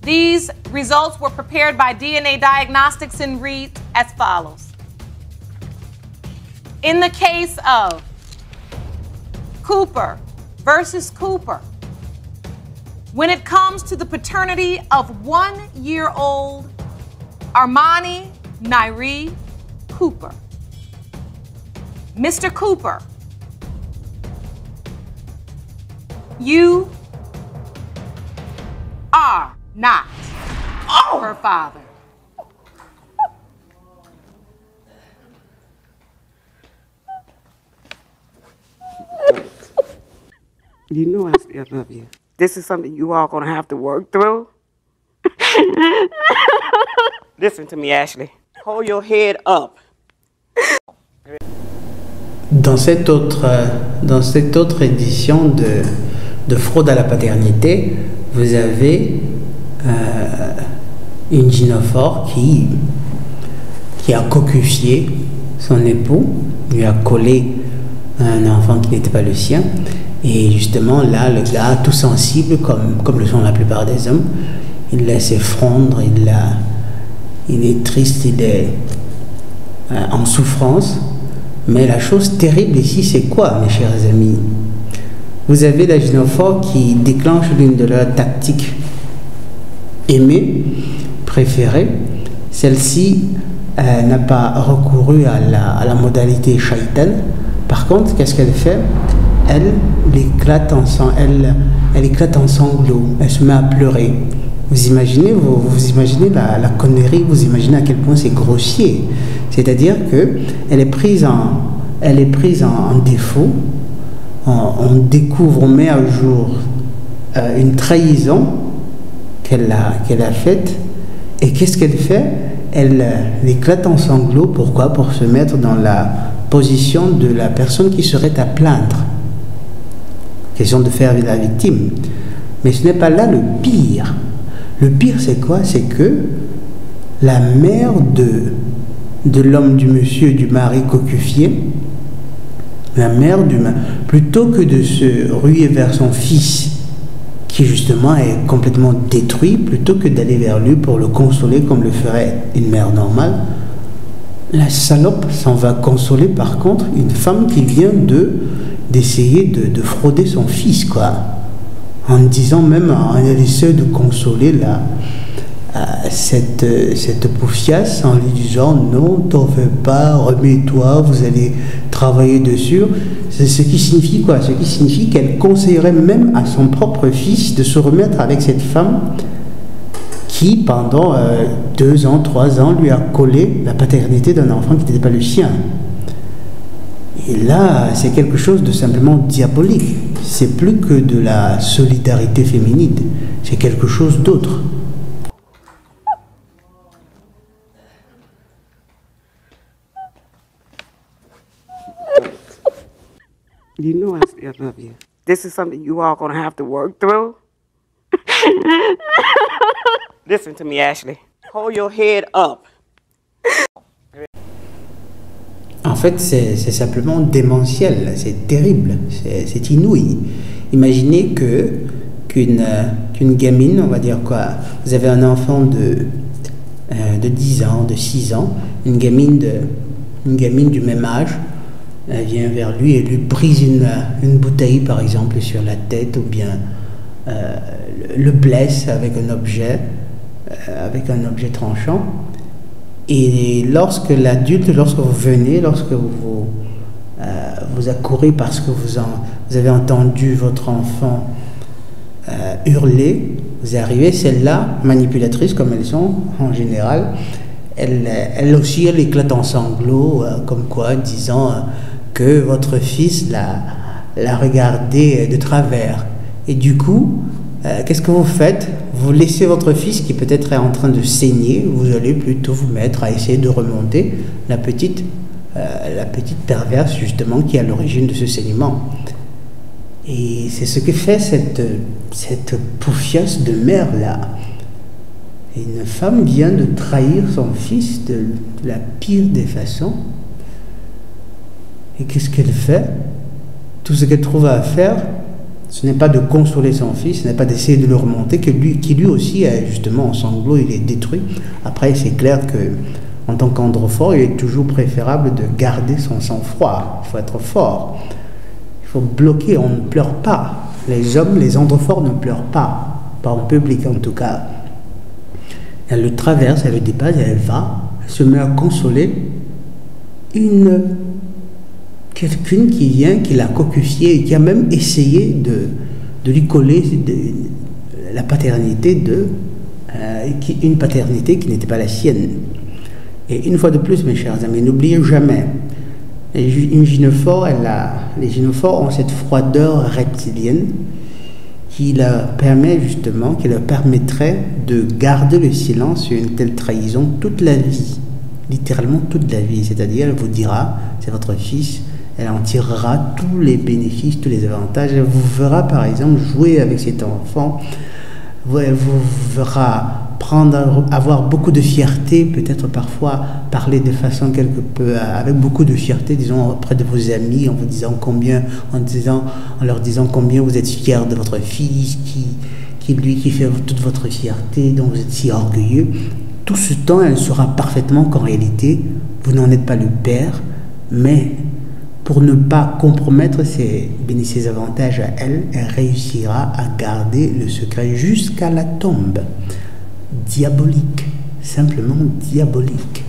These results were prepared by DNA Diagnostics and read as follows. In the case of Cooper versus Cooper, when it comes to the paternity of 1-year-old Armani Nairi Cooper, Mr. Cooper, you are not her father. You know I still love you. This is something you all gonna have to work through. Listen to me, Ashley. Hold your head up. Dans cette autre édition de fraude à la paternité, vous avez une gynophore qui a cocufié son époux, lui a collé un enfant qui n'était pas le sien. Et justement, là, le gars, tout sensible, comme le sont la plupart des hommes, il laisse fondre, il est triste, il est en souffrance. Mais la chose terrible ici, c'est quoi, mes chers amis? Vous avez la gynophore qui déclenche l'une de leurs tactiques aimées, préférées. Celle-ci n'a pas recouru à la modalité shaitan. Par contre, qu'est-ce qu'elle fait? Elle éclate en sanglots, elle se met à pleurer. Vous imaginez la connerie, vous imaginez à quel point c'est grossier. C'est-à-dire qu'elle est prise en défaut, on découvre, on met à jour une trahison qu'elle a faite. Et qu'est-ce qu'elle fait? Elle éclate en sanglots. Pourquoi? Pour se mettre dans la position de la personne qui serait à plaindre. Question de faire la victime. Mais ce n'est pas là le pire. Le pire, c'est quoi? C'est que la mère de l'homme, du monsieur, du mari cocufié, plutôt que de se ruer vers son fils, qui justement est complètement détruit, plutôt que d'aller vers lui pour le consoler comme le ferait une mère normale, la salope s'en va consoler par contre une femme qui vient d'essayer de frauder son fils, quoi. En disant même, elle essaie de consoler cette poufiasse en lui disant non, t'en fais pas, remets-toi, vous allez travailler dessus. C'est ce qui signifie quoi? Ce qui signifie qu'elle conseillerait même à son propre fils de se remettre avec cette femme qui, pendant 2 ans, 3 ans, lui a collé la paternité d'un enfant qui n'était pas le sien. Et là, c'est quelque chose de simplement diabolique. C'est plus que de la solidarité féminine, c'est quelque chose d'autre. You know I still love you. This is something you all gonna have to work through. Listen to me, Ashley. Hold your head up. En fait, c'est simplement démentiel, c'est terrible, c'est inouï. Imaginez qu'une gamine, on va dire quoi, vous avez un enfant de 10 ans, de 6 ans, une gamine du même âge, elle vient vers lui et lui brise une bouteille par exemple sur la tête, ou bien le blesse avec un objet tranchant. Et lorsque vous venez, lorsque vous accourez parce que vous avez entendu votre enfant hurler, vous arrivez, celle-là, manipulatrice comme elles sont en général, elle aussi, elle éclate en sanglots, comme quoi, disant que votre fils l'a regardé de travers. Et du coup, qu'est-ce que vous faites? Vous laissez votre fils qui peut-être est en train de saigner, vous allez plutôt vous mettre à essayer de remonter la petite perverse justement qui est à l'origine de ce saignement. Et c'est ce que fait cette poufiasse de mère là. Et une femme vient de trahir son fils de la pire des façons. Et qu'est-ce qu'elle fait? Tout ce qu'elle trouve à faire, Ce n'est pas de consoler son fils, ce n'est pas d'essayer de le remonter, qui lui aussi est justement en sanglots, il est détruit. Après, c'est clair que en tant qu'androphore, il est toujours préférable de garder son sang-froid. Il faut être fort. Il faut bloquer, on ne pleure pas. Les hommes, les androphores ne pleurent pas en public en tout cas. Elle le traverse, elle le dépasse, elle va, elle se met à consoler quelqu'une qui vient, qui l'a cocufié et qui a même essayé de lui coller la paternité une paternité qui n'était pas la sienne. Et une fois de plus, mes chers amis, n'oubliez jamais, les gynophores ont cette froideur reptilienne qui leur permet justement, qui leur permettrait de garder le silence sur une telle trahison toute la vie, littéralement toute la vie. C'est-à-dire, elle vous dira, c'est votre fils, elle en tirera tous les bénéfices, tous les avantages. Elle vous verra par exemple jouer avec cet enfant, elle vous verra avoir beaucoup de fierté, peut-être parfois parler de façon quelque peu, avec beaucoup de fierté, disons, auprès de vos amis, en leur disant combien vous êtes fiers de votre fils, qui fait toute votre fierté, dont vous êtes si orgueilleux. Tout ce temps, elle saura parfaitement qu'en réalité, vous n'en êtes pas le père, mais pour ne pas compromettre ses avantages à elle, elle réussira à garder le secret jusqu'à la tombe. Diabolique, simplement diabolique.